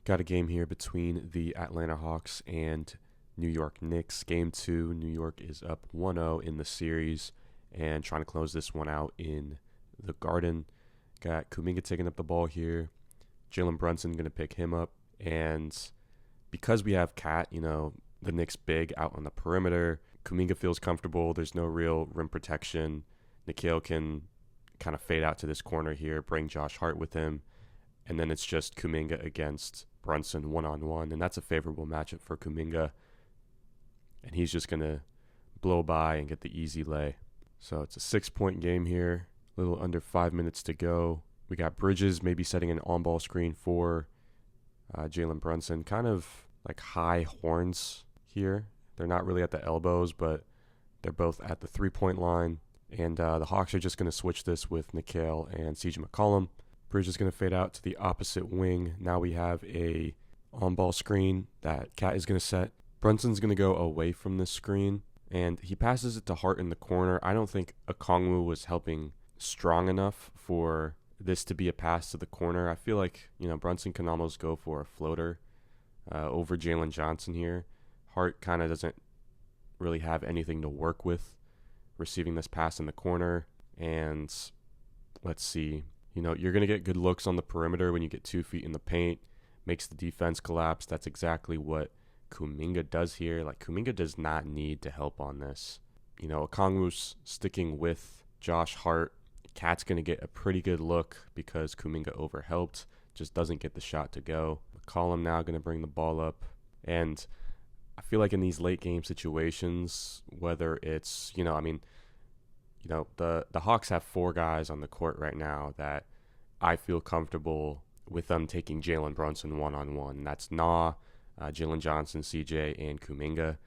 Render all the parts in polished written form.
Got a game here between the Atlanta Hawks and New York Knicks. Game 2, New York is up 1-0 in the series and trying to close this one out in the Garden. Got Kuminga taking up the ball here. Jalen Brunson going to pick him up. And because we have Cat, the Knicks big out on the perimeter, Kuminga feels comfortable. There's no real rim protection. Nikhil can kind of fade out to this corner here, bring Josh Hart with him. And then it's just Kuminga against Brunson one-on-one, and that's a favorable matchup for Kuminga. And he's just going to blow by and get the easy lay. So it's a 6-point game here, a little under 5 minutes to go. We got Bridges maybe setting an on-ball screen for Jalen Brunson. Kind of like high horns here. They're not really at the elbows, but they're both at the three-point line. And the Hawks are just going to switch this with Nikhil and CJ McCollum. Bridge is going to fade out to the opposite wing. Now we have a on-ball screen that Cat is going to set. Brunson's going to go away from this screen, and he passes it to Hart in the corner. I don't think Okongwu was helping strong enough for this to be a pass to the corner. I feel like, Brunson can almost go for a floater over Jalen Johnson here. Hart kind of doesn't really have anything to work with receiving this pass in the corner. And let's see. You're going to get good looks on the perimeter when you get 2 feet in the paint. Makes the defense collapse. That's exactly what Kuminga does here. Kuminga does not need to help on this. Okongwu's sticking with Josh Hart. Cat's going to get a pretty good look because Kuminga overhelped. Just doesn't get the shot to go. McCollum now going to bring the ball up. And I feel like in these late game situations, whether it's, the Hawks have 4 guys on the court right now that I feel comfortable with them taking Jalen Brunson one-on-one. That's Jalen Johnson, CJ, and Kuminga.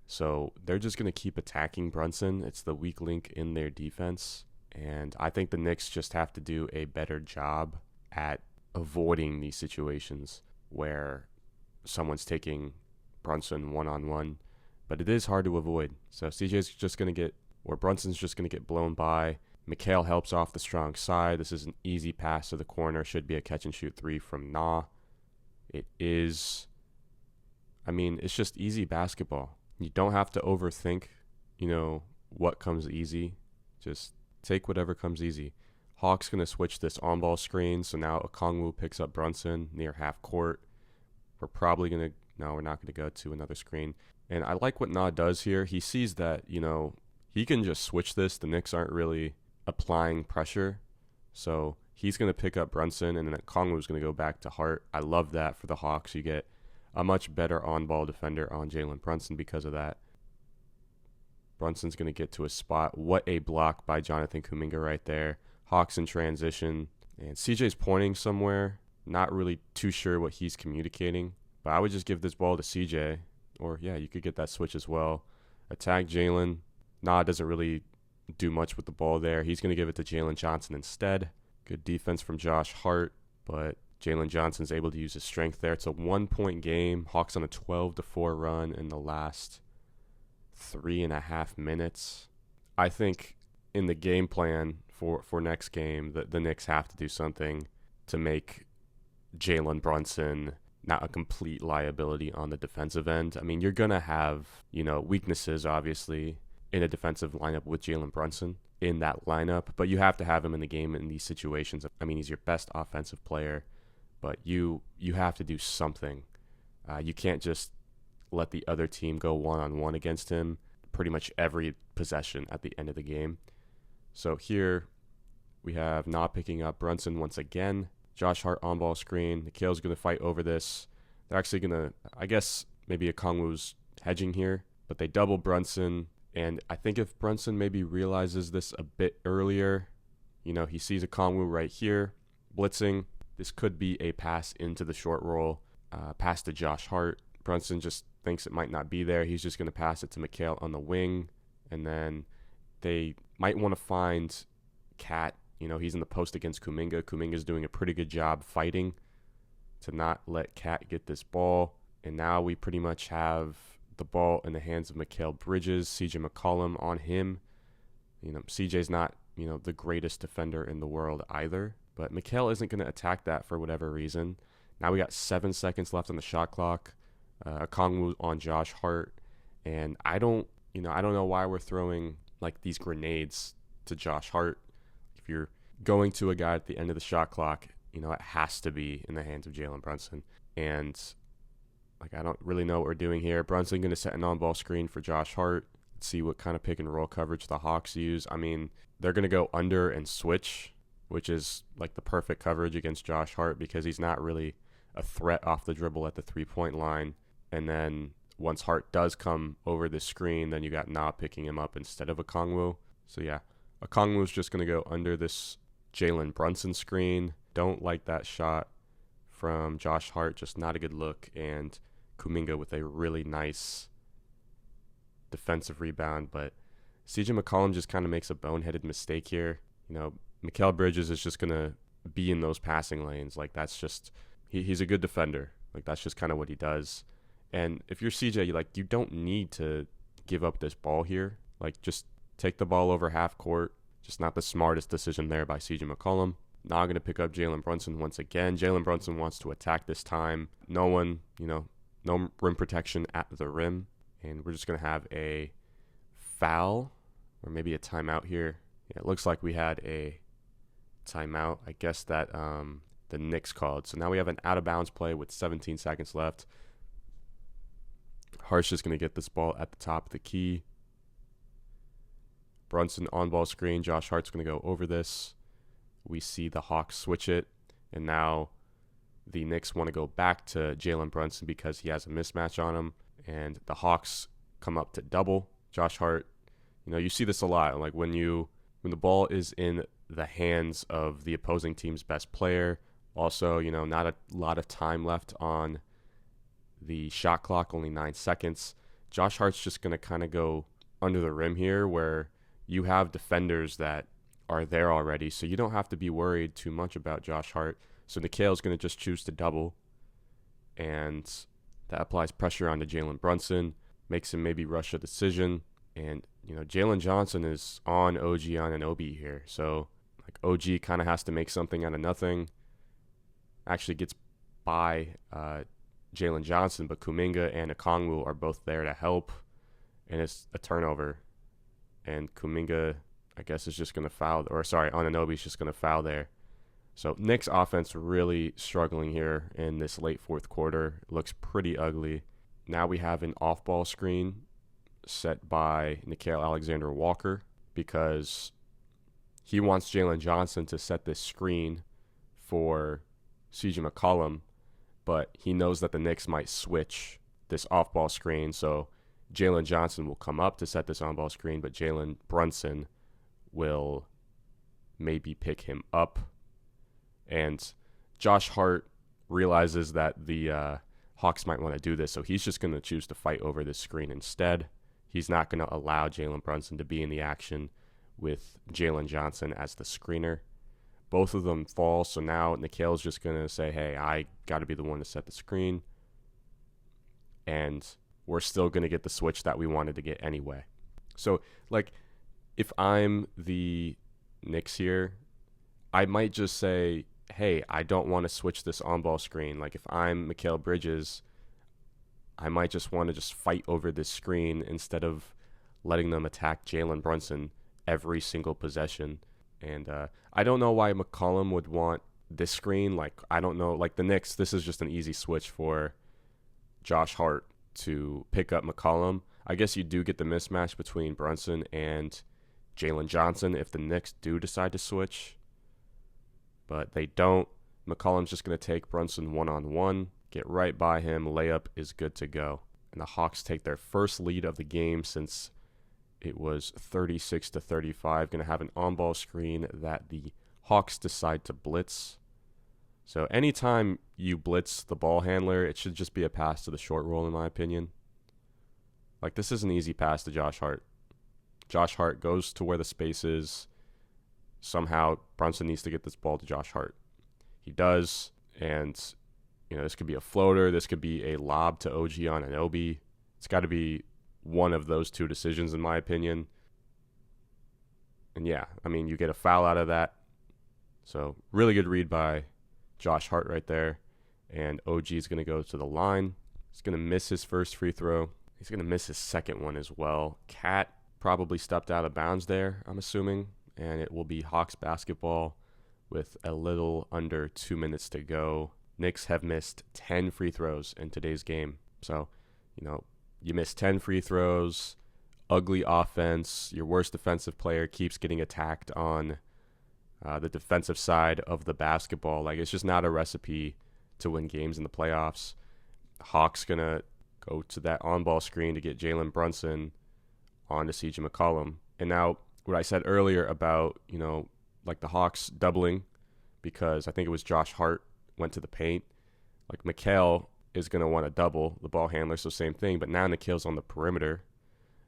So they're just going to keep attacking Brunson. It's the weak link in their defense. And I think the Knicks just have to do a better job at avoiding these situations where someone's taking Brunson one-on-one. But it is hard to avoid. So CJ's just going to Brunson's just going to get blown by. Mikal helps off the strong side. This is an easy pass to the corner. Should be a catch-and-shoot 3 from It is. It's just easy basketball. You don't have to overthink, what comes easy. Just take whatever comes easy. Hawks going to switch this on-ball screen. So now Okongwu picks up Brunson near half court. We're probably going to. No, we're not going to go to another screen. And I like what does here. He sees that, he can just switch this. The Knicks aren't really applying pressure. So he's going to pick up Brunson, and then Okongwu's going to go back to Hart. I love that for the Hawks. You get a much better on-ball defender on Jalen Brunson because of that. Brunson's going to get to a spot. What a block by Jonathan Kuminga right there. Hawks in transition. And CJ's pointing somewhere. Not really too sure what he's communicating. But I would just give this ball to CJ. Or, you could get that switch as well. Attack Jalen. Doesn't really do much with the ball there. He's going to give it to Jalen Johnson instead. Good defense from Josh Hart. But Jalen Johnson's able to use his strength there. It's a 1-point game. Hawks on a 12-4 run in the last 3.5 minutes. I think in the game plan for next game, the Knicks have to do something to make Jalen Brunson not a complete liability on the defensive end. You're going to have, weaknesses, obviously, in a defensive lineup with Jalen Brunson in that lineup, but you have to have him in the game in these situations. He's your best offensive player, but you have to do something. You can't just let the other team go one-on-one against him pretty much every possession at the end of the game. So here we have picking up Brunson once again. Josh Hart on-ball screen. Nikhil's going to fight over this. They're actually going to, I guess, maybe Okongwu's hedging here, but they double Brunson. And I think if Brunson maybe realizes this a bit earlier, he sees Okongwu right here, blitzing. This could be a pass into the short roll, pass to Josh Hart. Brunson just thinks it might not be there. He's just going to pass it to Mikal on the wing. And then they might want to find Cat. He's in the post against Kuminga. Kuminga's doing a pretty good job fighting to not let Cat get this ball. And now we pretty much have the ball in the hands of Mikal Bridges, CJ McCollum on him. CJ's not, the greatest defender in the world either. But Mikal isn't going to attack that for whatever reason. Now we got 7 seconds left on the shot clock. Okongwu on Josh Hart, and I don't know why we're throwing like these grenades to Josh Hart. If you're going to a guy at the end of the shot clock, it has to be in the hands of Jalen Brunson. And like, I don't really know what we're doing here. Brunson going to set an on-ball screen for Josh Hart. Let's see what kind of pick and roll coverage the Hawks use. I mean, they're going to go under and switch, which is like the perfect coverage against Josh Hart because he's not really a threat off the dribble at the three-point line. And then once Hart does come over the screen, then you got Na picking him up instead of Okongwu. So yeah, Okongwu's just going to go under this Jalen Brunson screen. Don't like that shot from Josh Hart, just not a good look. And Kuminga with a really nice defensive rebound. But CJ McCollum just kind of makes a boneheaded mistake here. Mikal Bridges is just going to be in those passing lanes. Like, that's just, he's a good defender. Like, that's just kind of what he does. And if you're CJ, you don't need to give up this ball here. Like, just take the ball over half court. Just not the smartest decision there by CJ McCollum. Now going to pick up Jalen Brunson once again. Jalen Brunson wants to attack this time. No rim protection at the rim. And we're just going to have a foul or maybe a timeout here. Yeah, it looks like we had a timeout. I guess that the Knicks called. So now we have an out-of-bounds play with 17 seconds left. Hart's just going to get this ball at the top of the key. Brunson on-ball screen. Josh Hart's going to go over this. We see the Hawks switch it. And now the Knicks want to go back to Jalen Brunson because he has a mismatch on him. And the Hawks come up to double Josh Hart. You see this a lot. Like when the ball is in the hands of the opposing team's best player. Also, not a lot of time left on the shot clock, only 9 seconds. Josh Hart's just going to kind of go under the rim here where you have defenders that are there already, so you don't have to be worried too much about Josh Hart. So Nikhil's going to just choose to double, and that applies pressure onto Jalen Brunson, makes him maybe rush a decision. And, Jalen Johnson is on OG Anunoby here, so like OG kind of has to make something out of nothing. Actually gets by Jalen Johnson, but Kuminga and Okongwu are both there to help, and it's a turnover. And Kuminga, I guess, is just going to foul, Anunoby's just going to foul there. So Knicks offense really struggling here in this late fourth quarter. It looks pretty ugly. Now we have an off-ball screen set by Nickeil Alexander-Walker because he wants Jalen Johnson to set this screen for CJ McCollum, but he knows that the Knicks might switch this off-ball screen, so Jalen Johnson will come up to set this on-ball screen, but Jalen Brunson will maybe pick him up. And Josh Hart realizes that the Hawks might want to do this, so he's just going to choose to fight over this screen instead. He's not going to allow Jalen Brunson to be in the action with Jalen Johnson as the screener. Both of them fall, so now Nickeil's just going to say, hey, I got to be the one to set the screen. And we're still going to get the switch that we wanted to get anyway. So, if I'm the Knicks here, I might just say, hey, I don't want to switch this on-ball screen. Like, if I'm Mikal Bridges, I might just want to just fight over this screen instead of letting them attack Jalen Brunson every single possession. And I don't know why McCollum would want this screen. I don't know. The Knicks, this is just an easy switch for Josh Hart to pick up McCollum. I guess you do get the mismatch between Brunson and Jalen Johnson if the Knicks do decide to switch. But they don't. McCollum's just going to take Brunson one-on-one, get right by him, layup is good to go. And the Hawks take their first lead of the game since it was 36-35. Going to have an on-ball screen that the Hawks decide to blitz. So anytime you blitz the ball handler, it should just be a pass to the short roll, in my opinion. This is an easy pass to Josh Hart. Josh Hart goes to where the space is. Somehow Brunson needs to get this ball to Josh Hart. He does, and this could be a floater. This could be a lob to OG Anunoby. It's got to be one of those two decisions, in my opinion. And yeah, you get a foul out of that. So really good read by Josh Hart right there. and OG is going to go to the line. He's going to miss his first free throw. He's going to miss his second one as well. Cat probably stepped out of bounds there, I'm assuming, and it will be Hawks basketball with a little under 2 minutes to go. Knicks have missed 10 free throws in today's game. So, you miss 10 free throws, ugly offense, your worst defensive player keeps getting attacked on the defensive side of the basketball. Like, it's just not a recipe to win games in the playoffs. Hawks going to go to that on-ball screen to get Jalen Brunson on to CJ McCollum. And now, what I said earlier about, like the Hawks doubling, because I think it was Josh Hart went to the paint. Like, Mikal is going to want to double the ball handler, so same thing. But now Nikhil's on the perimeter,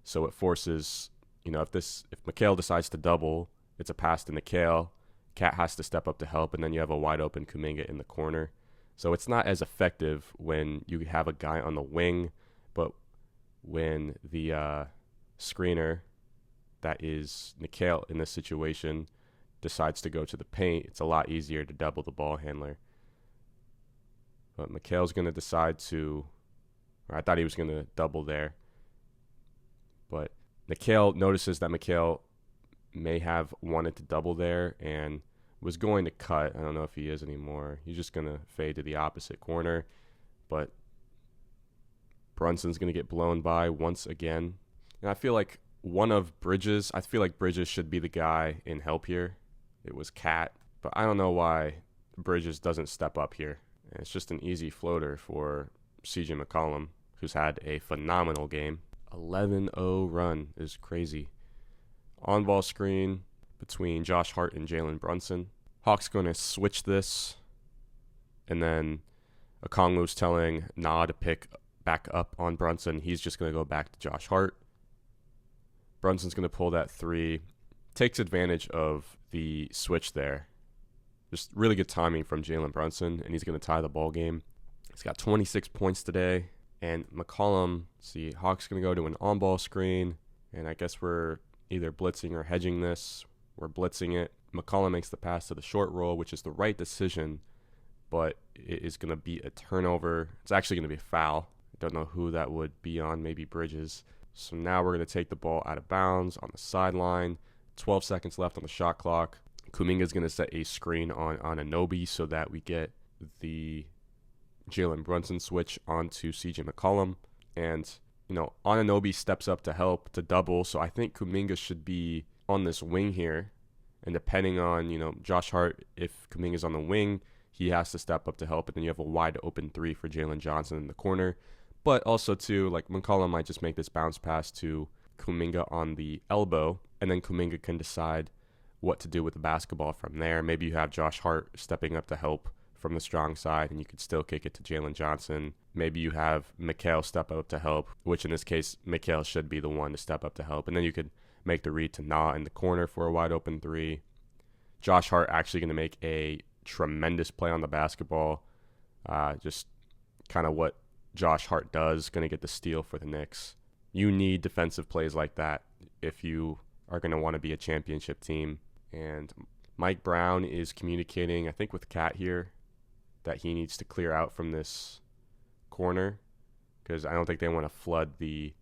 so it forces, if Mikal decides to double, it's a pass to Nikhil. Cat has to step up to help, and then you have a wide open Kuminga in the corner. So it's not as effective when you have a guy on the wing, but when the screener, that is Nikhil in this situation, decides to go to the paint, it's a lot easier to double the ball handler. But Mikhail's going to decide to, or I thought he was going to double there. But Nikhil notices that Mikal may have wanted to double there and was going to cut. I don't know if he is anymore. He's just going to fade to the opposite corner. But Brunson's going to get blown by once again. And I feel like Bridges should be the guy in help here. It was Cat. But I don't know why Bridges doesn't step up here. And it's just an easy floater for CJ McCollum, who's had a phenomenal game. 11-0 run is crazy. On-ball screen between Josh Hart and Jalen Brunson. Hawks going to switch this. And then Okongwu's telling Na to pick back up on Brunson. He's just going to go back to Josh Hart. Brunson's going to pull that three. Takes advantage of the switch there. Just really good timing from Jalen Brunson, and he's going to tie the ball game. He's got 26 points today. And McCollum, Hawks going to go to an on-ball screen. And I guess we're either blitzing or hedging this. We're blitzing it. McCollum makes the pass to the short roll, which is the right decision. But it is going to be a turnover. It's actually going to be a foul. I don't know who that would be on, maybe Bridges. So now we're going to take the ball out of bounds on the sideline. 12 seconds left on the shot clock. Kuminga's going to set a screen on Anunoby so that we get the Jalen Brunson switch onto CJ McCollum. And, Anunoby steps up to help to double. So I think Kuminga should be on this wing here. And depending on, Josh Hart, if Kuminga's on the wing, he has to step up to help. And then you have a wide open three for Jalen Johnson in the corner. But also, too, like McCollum might just make this bounce pass to Kuminga on the elbow. And then Kuminga can decide what to do with the basketball from there. Maybe you have Josh Hart stepping up to help from the strong side, and you could still kick it to Jalen Johnson. Maybe you have Mikal step up to help, which in this case, Mikal should be the one to step up to help. And then you could make the read to Na in the corner for a wide open three. Josh Hart actually going to make a tremendous play on the basketball. Just kind of what Josh Hart does, going to get the steal for the Knicks. You need defensive plays like that if you are going to want to be a championship team. And Mike Brown is communicating, I think, with Cat here, that he needs to clear out from this corner because I don't think they want to flood the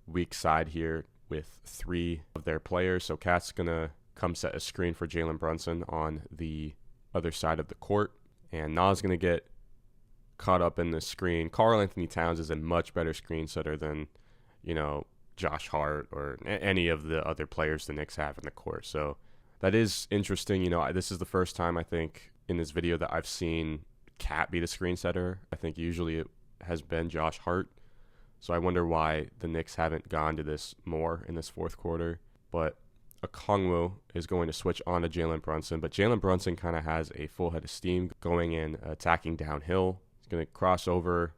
weak side here with three of their players. So Cat's going to come set a screen for Jalen Brunson on the other side of the court. And Na's going to get caught up in the screen. Karl Anthony Towns is a much better screen setter than, Josh Hart or any of the other players the Knicks have in the court. So that is interesting. This is the first time I think in this video that I've seen Cat be the screen setter. I think usually it has been Josh Hart. So I wonder why the Knicks haven't gone to this more in this fourth quarter. But Okongwu is going to switch on to Jalen Brunson. But Jalen Brunson kind of has a full head of steam going in, attacking downhill. He's going to cross over.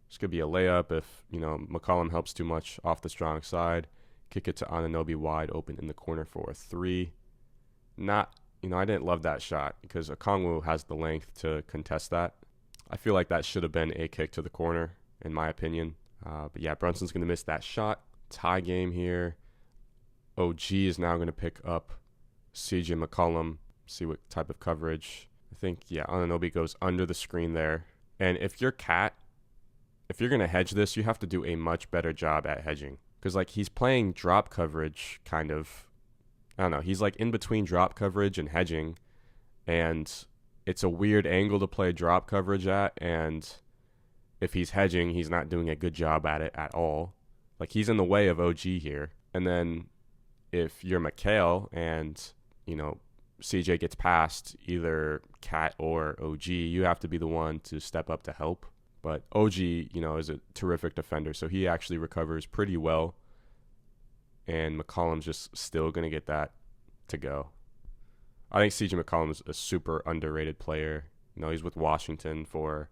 This could be a layup if, McCollum helps too much off the strong side. Kick it to Anunoby wide open in the corner for a three. I didn't love that shot because Okongwu has the length to contest that. I feel like that should have been a kick to the corner, in my opinion. But yeah, Brunson's going to miss that shot. Tie game here. OG is now going to pick up CJ McCollum. See what type of coverage. I think, yeah, Anunoby goes under the screen there. And if you're Cat, if you're going to hedge this, you have to do a much better job at hedging. Because, like, he's playing drop coverage, kind of. I don't know. He's, like, in between drop coverage and hedging. And it's a weird angle to play drop coverage at. And if he's hedging, he's not doing a good job at it at all. Like, he's in the way of OG here. And then if you're Mikal and, you know, CJ gets past either Cat or OG, you have to be the one to step up to help. But OG, you know, is a terrific defender, so he actually recovers pretty well. And McCollum's just still going to get that to go. I think CJ McCollum is a super underrated player. You know, he's with Washington for,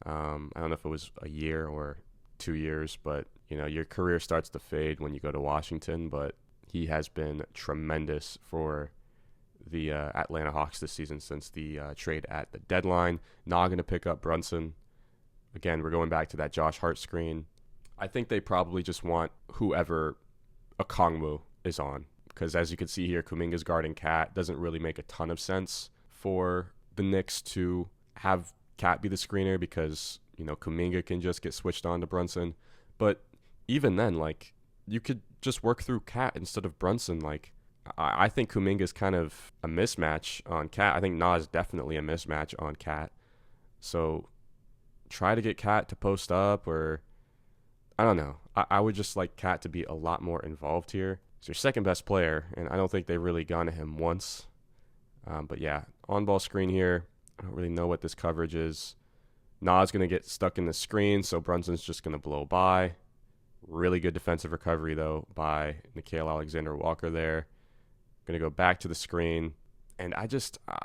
I don't know if it was a year or 2 years, but, you know, your career starts to fade when you go to Washington. But he has been tremendous for the Atlanta Hawks this season since the trade at the deadline. Not going to pick up Brunson. Again, we're going back to that Josh Hart screen. I think they probably just want whoever Okongwu is on. Because as you can see here, Kuminga's guarding Cat. Doesn't really make a ton of sense for the Knicks to have Cat be the screener because, you know, Kuminga can just get switched on to Brunson. But even then, like, you could just work through Cat instead of Brunson. Like, I think Kuminga's kind of a mismatch on Cat. I think Nas is definitely a mismatch on Cat. So try to get Cat to post up, or I don't know. I would just like Cat to be a lot more involved here. He's your second best player, and I don't think they've really gone to him once. But yeah, on-ball screen here. I don't really know what this coverage is. Nas going to get stuck in the screen, so Brunson's just going to blow by. Really good defensive recovery, though, by Nickeil Alexander-Walker there. Going to go back to the screen, and I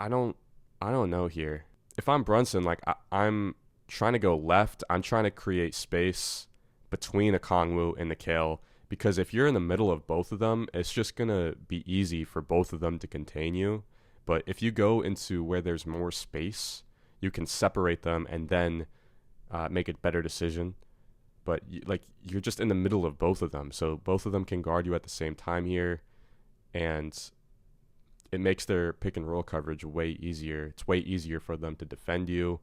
don't know here. If I'm Brunson, like, I'm trying to go left. I'm trying to create space between Okongwu and Nickeil, because if you're in the middle of both of them, it's just going to be easy for both of them to contain you. But if you go into where there's more space, you can separate them and then make a better decision. But you're just in the middle of both of them, so both of them can guard you at the same time here, and it makes their pick and roll coverage way easier. It's way easier for them to defend you.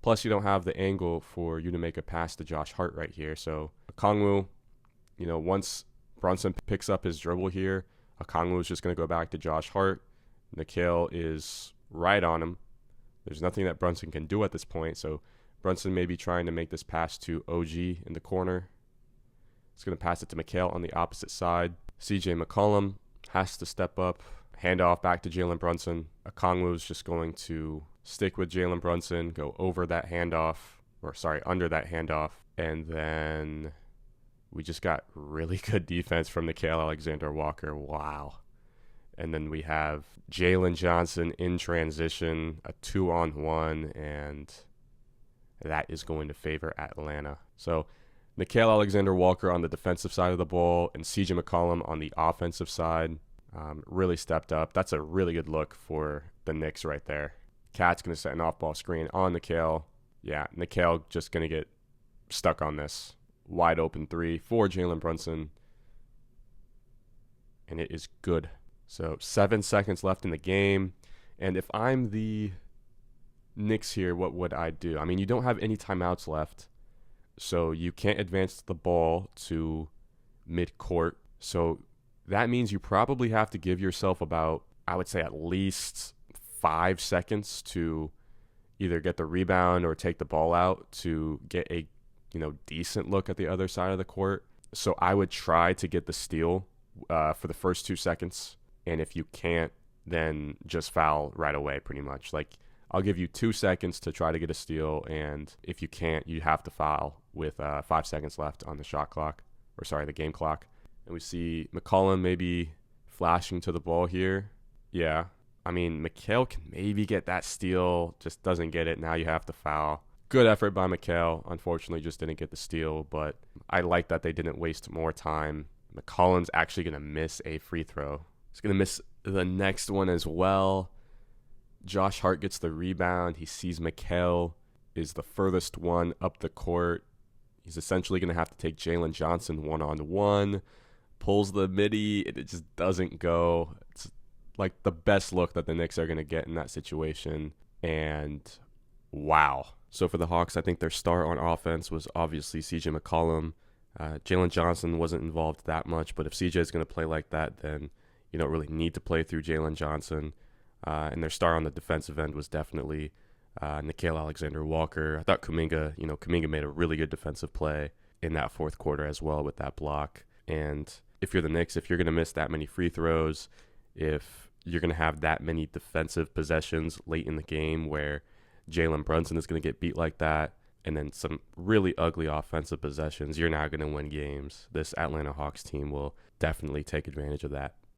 Plus, you don't have the angle for you to make a pass to Josh Hart right here. So Okongwu, you know, once Brunson picks up his dribble here, Okongwu is just going to go back to Josh Hart. Nickeil is right on him. There's nothing that Brunson can do at this point. So Brunson may be trying to make this pass to OG in the corner. He's going to pass it to Nickeil on the opposite side. CJ McCollum has to step up. Handoff back to Jalen Brunson. Okongwu is just going to stick with Jalen Brunson, go over that handoff, under that handoff. And then we just got really good defense from Nickeil Alexander-Walker. Wow. And then we have Jalen Johnson in transition, a 2-on-1, and that is going to favor Atlanta. So Nickeil Alexander-Walker on the defensive side of the ball and CJ McCollum on the offensive side really stepped up. That's a really good look for the Knicks right there. Cat's going to set an off-ball screen on Nickeil. Yeah, Nickeil just going to get stuck on this. Wide open three for Jalen Brunson. And it is good. So 7 seconds left in the game. And if I'm the Knicks here, what would I do? I mean, you don't have any timeouts left. So you can't advance the ball to mid-court. So that means you probably have to give yourself about, I would say, at least 5 seconds to either get the rebound or take the ball out to get a, you know, decent look at the other side of the court. So I would try to get the steal for the first 2 seconds. And if you can't, then just foul right away, pretty much. Like, I'll give you 2 seconds to try to get a steal, and if you can't, you have to foul with 5 seconds left on the the game clock. And we see McCollum maybe flashing to the ball here. Yeah, I mean, Nickeil can maybe get that steal, just doesn't get it. Now you have to foul. Good effort by Nickeil. Unfortunately, just didn't get the steal, but I like that they didn't waste more time. McCollum's actually going to miss a free throw. He's going to miss the next one as well. Josh Hart gets the rebound. He sees Nickeil is the furthest one up the court. He's essentially going to have to take Jalen Johnson one-on-one. Pulls the midi, and it just doesn't go. It's like the best look that the Knicks are going to get in that situation. And wow. So for the Hawks, I think their star on offense was obviously CJ McCollum. Jalen Johnson wasn't involved that much, but if CJ is going to play like that, then you don't really need to play through Jalen Johnson. And their star on the defensive end was definitely Nickeil Alexander-Walker. I thought Kuminga made a really good defensive play in that fourth quarter as well with that block. And if you're the Knicks, if you're going to miss that many free throws, if you're going to have that many defensive possessions late in the game where Jalen Brunson is going to get beat like that, and then some really ugly offensive possessions, you're not going to win games. This Atlanta Hawks team will definitely take advantage of that.